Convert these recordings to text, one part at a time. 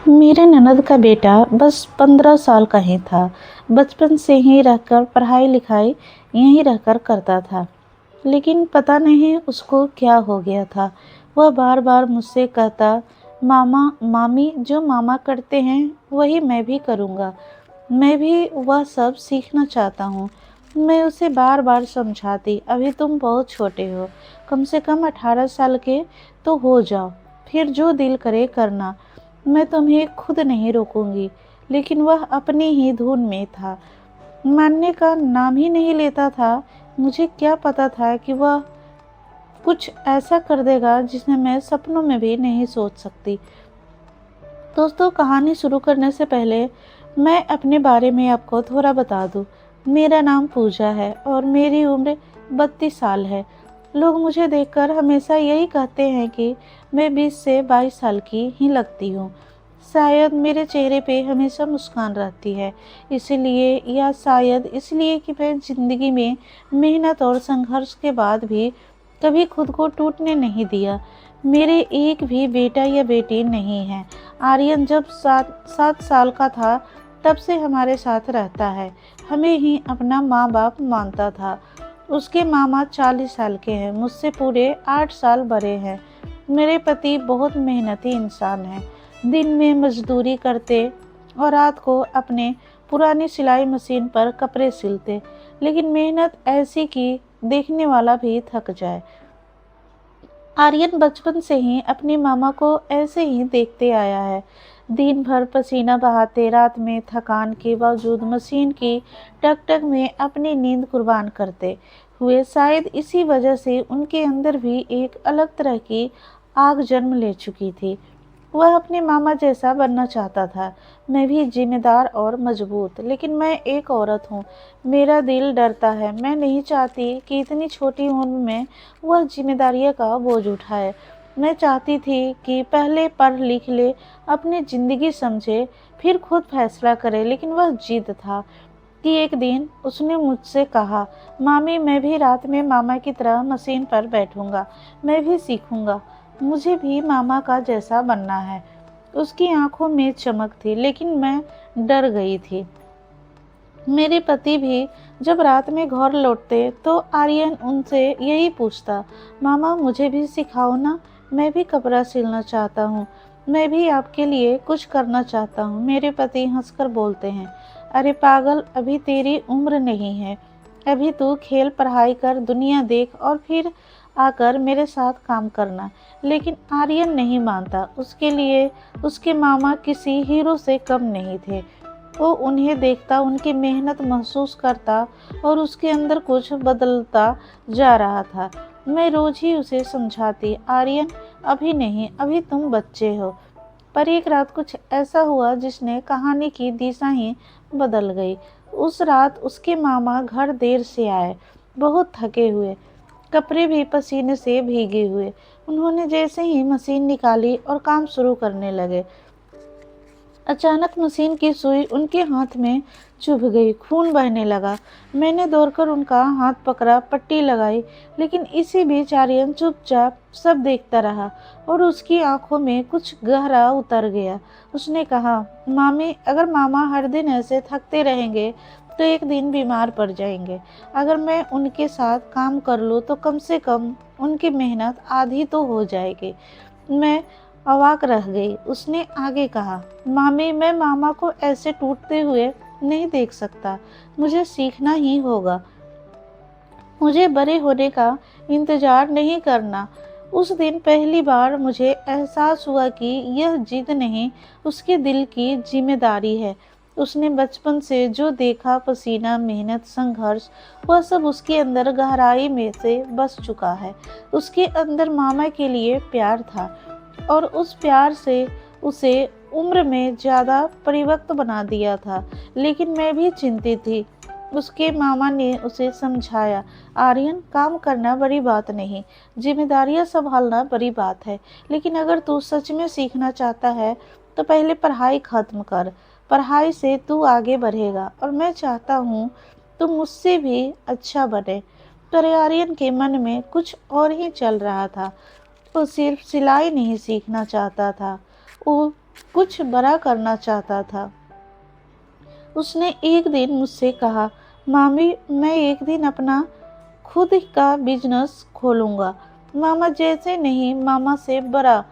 मेरे ननद का बेटा बस 15 साल का ही था। बचपन से ही रहकर पढ़ाई लिखाई यहीं रहकर करता था। लेकिन पता नहीं उसको क्या हो गया था। वह बार बार मुझसे कहता, मामा मामी जो मामा करते हैं वही मैं भी करूँगा। मैं भी वह सब सीखना चाहता हूँ। मैं उसे बार बार समझाती, अभी तुम बहुत छोटे हो, कम से कम 18 साल के तो हो जाओ, फिर जो दिल करे करना, मैं तुम्हें खुद नहीं रोकूंगी। लेकिन वह अपनी ही धुन में था, मानने का नाम ही नहीं लेता था। मुझे क्या पता था कि वह कुछ ऐसा कर देगा जिसने मैं सपनों में भी नहीं सोच सकती। दोस्तों, कहानी शुरू करने से पहले मैं अपने बारे में आपको थोड़ा बता दूं। मेरा नाम पूजा है और मेरी उम्र 32 साल है। लोग मुझे देखकर हमेशा यही कहते हैं कि मैं 20 से 22 साल की ही लगती हूँ। शायद मेरे चेहरे पे हमेशा मुस्कान रहती है, इसलिए, या शायद इसलिए कि मैं ज़िंदगी में मेहनत और संघर्ष के बाद भी कभी खुद को टूटने नहीं दिया। मेरे एक भी बेटा या बेटी नहीं है। आर्यन जब 7 साल का था तब से हमारे साथ रहता है। हमें ही अपना माँ बाप मानता था। उसके मामा 40 साल के हैं, मुझसे पूरे 8 साल बड़े हैं। मेरे पति बहुत मेहनती इंसान हैं। दिन में मजदूरी करते और रात को अपने पुरानी सिलाई मशीन पर कपड़े सिलते। लेकिन मेहनत ऐसी कि देखने वाला भी थक जाए। आर्यन बचपन से ही अपनी मामा को ऐसे ही देखते आया है। दिन भर पसीना बहाते, रात में थकान के बावजूद मशीन की टक-टक में अपनी नींद कुर्बान करते हुए। शायद इसी वजह से उनके अंदर भी एक अलग तरह की आग जन्म ले चुकी थी। वह अपने मामा जैसा बनना चाहता था। मैं भी जिम्मेदार और मजबूत, लेकिन मैं एक औरत हूँ। मेरा दिल डरता है। मैं नहीं चाहती कि इतनी छोटी उम्र में वह जिम्मेदारियों का बोझ उठाए। मैं चाहती थी कि पहले पढ़ लिख ले, अपनी ज़िंदगी समझे, फिर खुद फैसला करे। लेकिन वह जिद था कि एक दिन उसने मुझसे कहा, मामी मैं भी रात में मामा की तरह मशीन पर बैठूंगा, मैं भी सीखूंगा, मुझे भी मामा का जैसा बनना है। उसकी आंखों में चमक थी, लेकिन मैं डर गई थी। मेरे पति भी जब रात में घर लौटते तो आर्यन उनसे यही पूछता, मामा मुझे भी सिखाओ ना, मैं भी कपड़ा सिलना चाहता हूँ, मैं भी आपके लिए कुछ करना चाहता हूँ। मेरे पति हंसकर बोलते हैं, अरे पागल, अभी तेरी उम्र नहीं है, अभी तू खेल पढ़ाई कर, दुनिया देख और फिर आकर मेरे साथ काम करना। लेकिन आर्यन नहीं मानता। उसके लिए उसके मामा किसी हीरो से कम नहीं थे। वो उन्हें देखता, उनकी मेहनत महसूस करता और उसके अंदर कुछ बदलता जा रहा था। मैं रोज ही उसे समझाती, आर्यन अभी नहीं, अभी तुम बच्चे हो। पर एक रात कुछ ऐसा हुआ जिसने कहानी की दिशा ही बदल गई। उस रात उसके मामा घर देर से आए, बहुत थके हुए, कपड़े भी पसीने से भीगे हुए। उन्होंने जैसे ही मशीन निकाली और काम शुरू करने लगे, अचानक मशीन की सुई उनके हाथ में चुभ गई, खून बहने लगा। मैंने दौड़कर उनका हाथ पकड़ा, पट्टी लगाई, लेकिन इसी बीच आर्यन चुपचाप सब देखता रहा और उसकी आंखों में कुछ गहरा उतर गया। उसने कहा, मामी अगर मामा हर दिन ऐसे थकते रहेंगे तो एक दिन बीमार पड़ जाएंगे। अगर मैं उनके साथ काम कर लूँ तो कम से कम उनकी मेहनत आधी तो हो जाएगी। मैं अवाक रह गई। उसने आगे कहा, मामी मैं मामा को ऐसे टूटते हुए नहीं देख सकता, मुझे सीखना ही होगा, मुझे बड़े होने का इंतजार नहीं करना। उस दिन पहली बार मुझे एहसास हुआ कि यह जिद नहीं, उसके दिल की जिम्मेदारी है। उसने बचपन से जो देखा, पसीना, मेहनत, संघर्ष, वह सब उसके अंदर गहराई में से बस चुका है। उसके अंदर मामा के लिए प्यार था और उस प्यार से उसे उम्र में ज़्यादा परिपक्व बना दिया था। लेकिन मैं भी चिंतित थी। उसके मामा ने उसे समझाया, आर्यन काम करना बड़ी बात नहीं, जिम्मेदारियां संभालना बड़ी बात है। लेकिन अगर तू सच में सीखना चाहता है तो पहले पढ़ाई खत्म कर, पढ़ाई से तू आगे बढ़ेगा और मैं चाहता हूँ तू मुझसे भी अच्छा बने। पर आर्यन के मन में कुछ और ही चल रहा था। वो सिर्फ सिलाई नहीं सीखना चाहता था, वो कुछ बड़ा करना चाहता था। उसने एक दिन मुझसे कहा, मामी मैं एक दिन अपना खुद का बिजनेस खोलूंगा। मामा जैसे नहीं, मामा से बड़ा।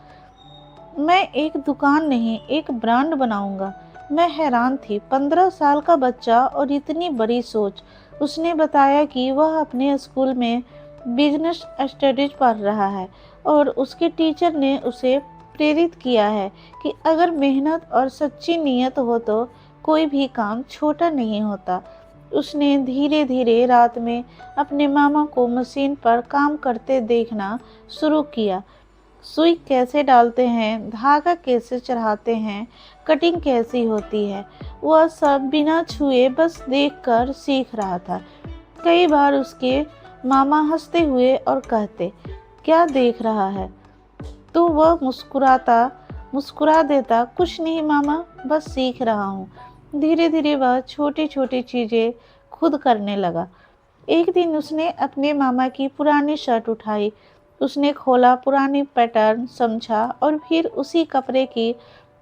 मैं एक दुकान नहीं, एक ब्रांड बनाऊंगा। मैं हैरान थी, 15 साल का बच्चा और इतनी बड़ी सोच। उसने बताया कि वह अपने स्कूल में बिजनेस स्टडीज पढ़ रहा है और उसके टीचर ने उसे प्रेरित किया है कि अगर मेहनत और सच्ची नीयत हो तो कोई भी काम छोटा नहीं होता। उसने धीरे धीरे रात में अपने मामा को मशीन पर काम करते देखना शुरू किया। सुई कैसे डालते हैं, धागा कैसे चढ़ाते हैं, कटिंग कैसी होती है, वह सब बिना छुए बस देखकर सीख रहा था। कई बार उसके मामा हंसते हुए और कहते, क्या देख रहा है? तो वह मुस्कुरा देता, कुछ नहीं मामा, बस सीख रहा हूँ। धीरे धीरे वह छोटी छोटी चीजें खुद करने लगा। एक दिन उसने अपने मामा की पुरानी शर्ट उठाई। उसने खोला, पुरानी पैटर्न समझा और फिर उसी कपड़े की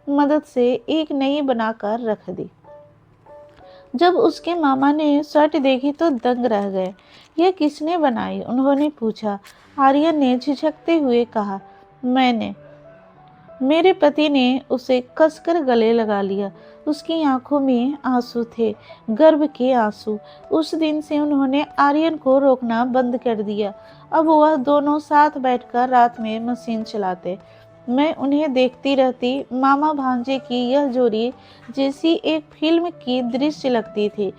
मदद से एक नई बनाकर रख दी। जब उसके मामा ने शर्ट देखी तो दंग रह गए। यह किसने बनाई? उन्होंने पूछा। आर्यन ने झिझकते हुए कहा, मैंने। मेरे पति ने उसे कसकर गले लगा लिया। उसकी आंखों में आंसू थे, गर्व के आंसू। उस दिन से उन्होंने आर्यन को रोकना बंद कर दिया। अब वह दोनों साथ बैठकर रात में मशीन चलाते। मैं उन्हें देखती रहती। मामा भांजे की यह जोड़ी जैसी एक फिल्म की दृश्य लगती थी।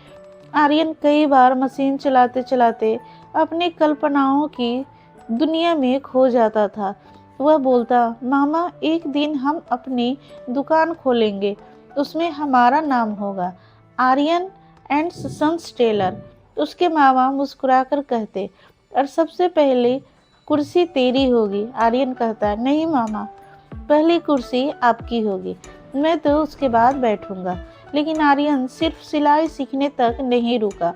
आर्यन कई बार मशीन चलाते चलाते अपनी कल्पनाओं की दुनिया में खो जाता था। वह बोलता, मामा एक दिन हम अपनी दुकान खोलेंगे, उसमें हमारा नाम होगा, आर्यन एंड सन्स टेलर। उसके मामा मुस्कुराकर कहते, और सबसे पहले कुर्सी तेरी होगी। आर्यन कहता, नहीं मामा, पहली कुर्सी आपकी होगी, मैं तो उसके बाद बैठूंगा। लेकिन आर्यन सिर्फ सिलाई सीखने तक नहीं रुका।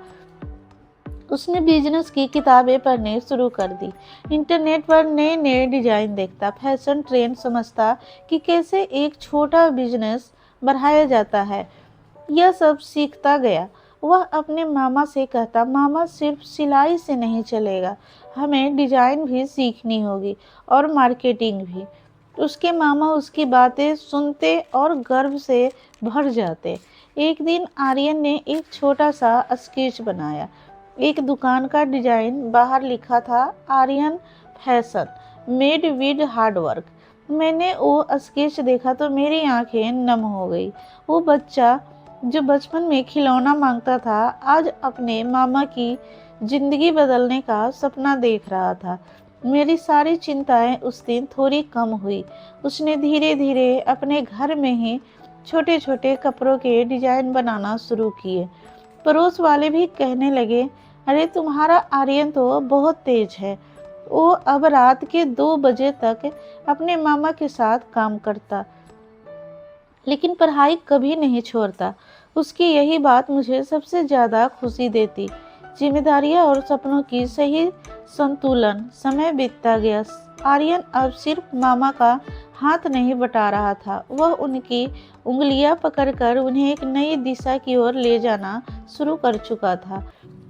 उसने बिजनेस की किताबें पढ़ने शुरू कर दी। इंटरनेट पर नए नए डिजाइन देखता, फैशन ट्रेंड समझता कि कैसे एक छोटा बिजनेस बढ़ाया जाता है। यह सब सीखता गया। वह अपने मामा से कहता, मामा सिर्फ सिलाई से नहीं चलेगा, हमें डिजाइन भी सीखनी होगी और मार्केटिंग भी। उसके मामा उसकी बातें सुनते और गर्व से भर जाते। एक दिन आर्यन ने एक छोटा सा स्केच बनाया। एक दुकान का डिजाइन, बाहर लिखा था, Aryan fashion made with hard work. मैंने वो स्केच देखा तो मेरी आंखें नम हो गई। वो बच्चा जो बचपन में खिलौना मांगता था, आज अपने मामा की जिंदगी बदलने का सपना देख रहा था। मेरी सारी चिंताएं उस दिन थोड़ी कम हुई। उसने धीरे धीरे अपने घर में ही छोटे छोटे कपड़ों के डिजाइन बनाना शुरू किए। पड़ोस वाले भी कहने लगे, अरे तुम्हारा आर्यन तो बहुत तेज है। वो अब रात के 2 बजे तक अपने मामा के साथ काम करता, लेकिन पढ़ाई कभी नहीं छोड़ता। उसकी यही बात मुझे सबसे ज़्यादा खुशी देती। जिम्मेदारियां और सपनों की सही संतुलन। समय बीतता गया। आर्यन अब सिर्फ मामा का हाथ नहीं बटा रहा था, वह उनकी उंगलियां पकड़कर उन्हें एक नई दिशा की ओर ले जाना शुरू कर चुका था।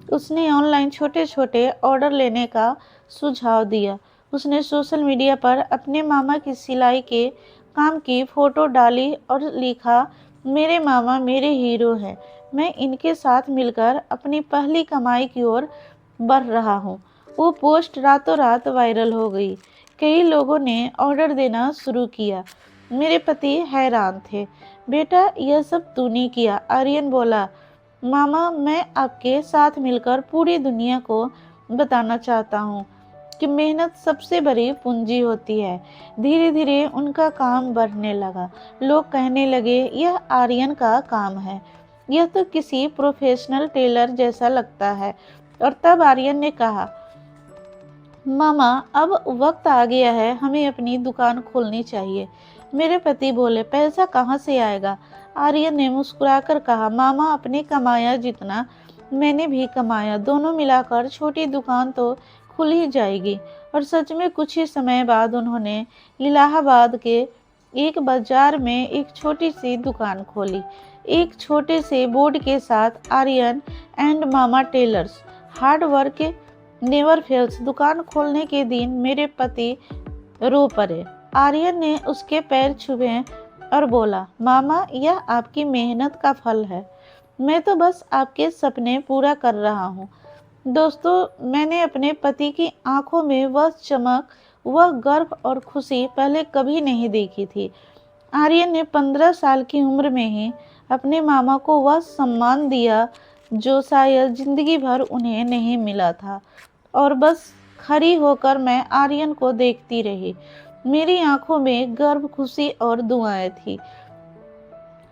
उसने ऑनलाइन छोटे छोटे ऑर्डर लेने का सुझाव दिया। उसने सोशल मीडिया पर अपने मामा की सिलाई के काम की फोटो डाली और लिखा, मेरे मामा मेरे हीरो हैं, मैं इनके साथ मिलकर अपनी पहली कमाई की ओर बढ़ रहा हूँ। वो पोस्ट रातों रात वायरल हो गई। कई लोगों ने ऑर्डर देना शुरू किया। मेरे पति हैरान थे। बेटा यह सब तूने किया? आर्यन बोला, मामा मैं आपके साथ मिलकर पूरी दुनिया को बताना चाहता हूँ कि मेहनत सबसे बड़ी पूंजी होती है। धीरे धीरे उनका काम बढ़ने लगा। लोग कहने लगे, यह आर्यन का काम है, यह तो किसी प्रोफेशनल टेलर जैसा लगता है। और तब आर्यन ने कहा, मामा अब वक्त आ गया है, हमें अपनी दुकान खोलनी चाहिए। मेरे पति बोले, पैसा कहाँ से आएगा? आर्यन ने मुस्कुराकर कहा, मामा अपने कमाया जितना मैंने भी कमाया, दोनों मिलाकर छोटी दुकान तो खुल ही जाएगी। और सच में कुछ ही समय बाद उन्होंने इलाहाबाद के एक बाजार में एक छोटी सी दुकान खोली। एक छोटे से बोर्ड के साथ Aryan and Mama tailors, hard work never fails. दुकान खोलने के दिन मेरे पति रो पड़े। आर्यन ने उसके पैर छुए और बोला, मामा यह आपकी मेहनत का फल है, मैं तो बस आपके सपने पूरा कर रहा हूँ। दोस्तों, मैंने अपने पति की आंखों में वह चमक, वह गर्व और खुशी पहले कभी नहीं देखी थी। आर्यन ने 15 साल की उम्र में ही अपने मामा को वह सम्मान दिया जो शायद जिंदगी भर उन्हें नहीं मिला था। और बस खड़ी होकर मैं आर्यन को देखती रही। मेरी आंखों में गर्व, खुशी और दुआएं थी।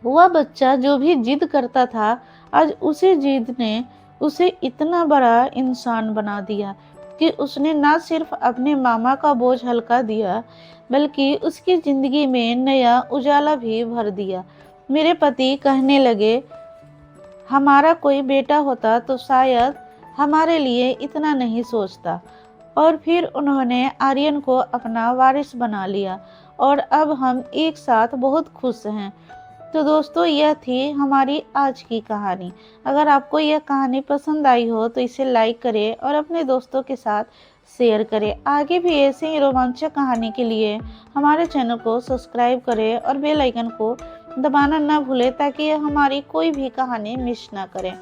वह बच्चा जो भी जिद करता था, आज उसी जिद ने उसे इतना बड़ा इंसान बना दिया कि उसने न सिर्फ अपने मामा का बोझ हल्का दिया, बल्कि उसकी जिंदगी में नया उजाला भी भर दिया। मेरे पति कहने लगे, हमारा कोई बेटा होता तो शायद हमारे लिए इतना नहीं सोचता। और फिर उन्होंने आर्यन को अपना वारिस बना लिया और अब हम एक साथ बहुत खुश हैं। तो दोस्तों, यह थी हमारी आज की कहानी। अगर आपको यह कहानी पसंद आई हो तो इसे लाइक करें और अपने दोस्तों के साथ शेयर करें। आगे भी ऐसे ही रोमांचक कहानी के लिए हमारे चैनल को सब्सक्राइब करें और बेल आइकन को दबाना ना भूलें ताकि हमारी कोई भी कहानी मिस ना करें।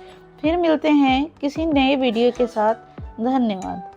फिर मिलते हैं किसी नए वीडियो के साथ। धन्यवाद।